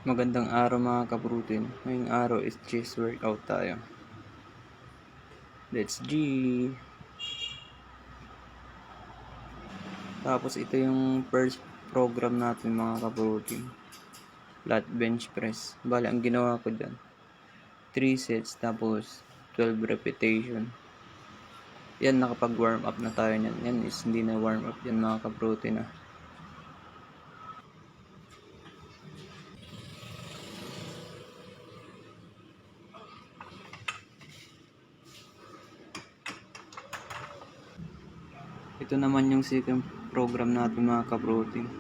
Magandang araw mga ka-protein. Ngayong araw is chest workout tayo. Let's G! Tapos ito yung first program natin mga ka-protein. Flat bench press. Bale, ang ginawa ko dyan, 3 sets tapos 12 repetition. Yan, nakapag-warm up na tayo nyan. Yan is hindi na warm up yan mga ka-protein. Ito naman yung second program natin mga ka-protein.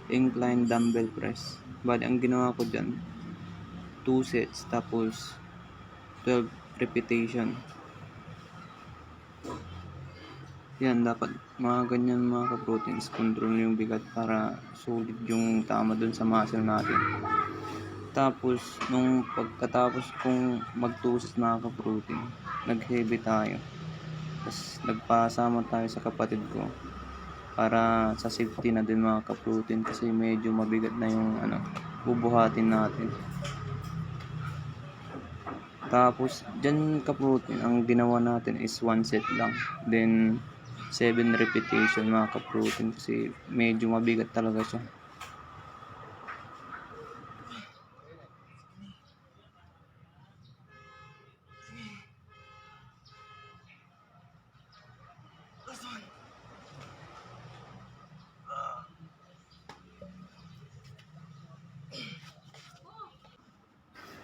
Incline dumbbell press. Bali, ang ginawa ko dyan, 2 sets tapos 12 repetition. Yan, dapat mga ganyan mga ka-proteins, control yung bigat para solid yung tama dun sa muscle natin. Tapos, nung pagkatapos kong magtusis mga ka-protein, nag-heavy tayo. Tapos, nagpasama tayo sa kapatid ko para sa safety na din mga ka-protein kasi medyo mabigat na yung bubuhatin natin. Tapos, dyan ka-protein, ang ginawa natin is 1 set lang. Then, 7 repetition mga ka-protein kasi medyo mabigat talaga siya.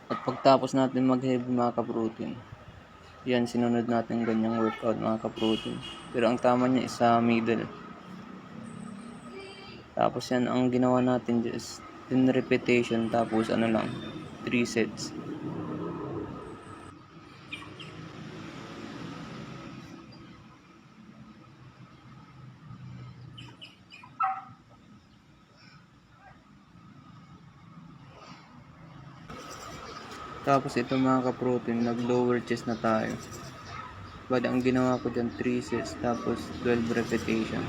At pagtapos natin mag-heavy mga ka-protein, yan, sinunod natin ganyang workout mga ka-protein. Pero ang tama niya is sa middle. Tapos yan, ang ginawa natin is 10 repetition tapos 3 sets. Tapos ito mga ka-protein, nag-lower chest na tayo. Bali, ang ginawa ko dyan 3 sets tapos 12 repetition.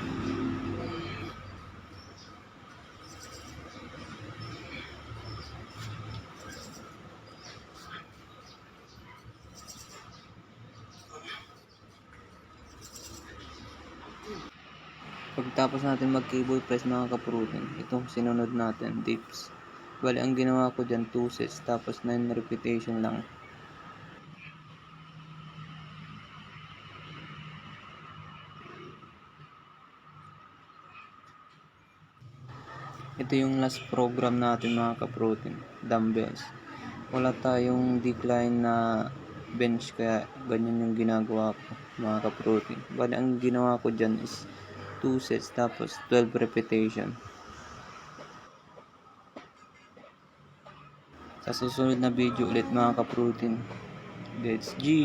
Pagtapos natin mag-cable press mga ka-protein, itong sinunod natin, dips. Bali, ang ginawa ko dyan 2 sets tapos 9 repetition lang. Ito yung last program natin mga ka-protein, dumbbells. Wala tayong decline na bench kaya ganyan yung ginagawa ko mga ka-protein. Bali, ang ginawa ko dyan is 2 sets tapos 12 repetition. Sa susunod na video ulit mga ka-protein. Let's G!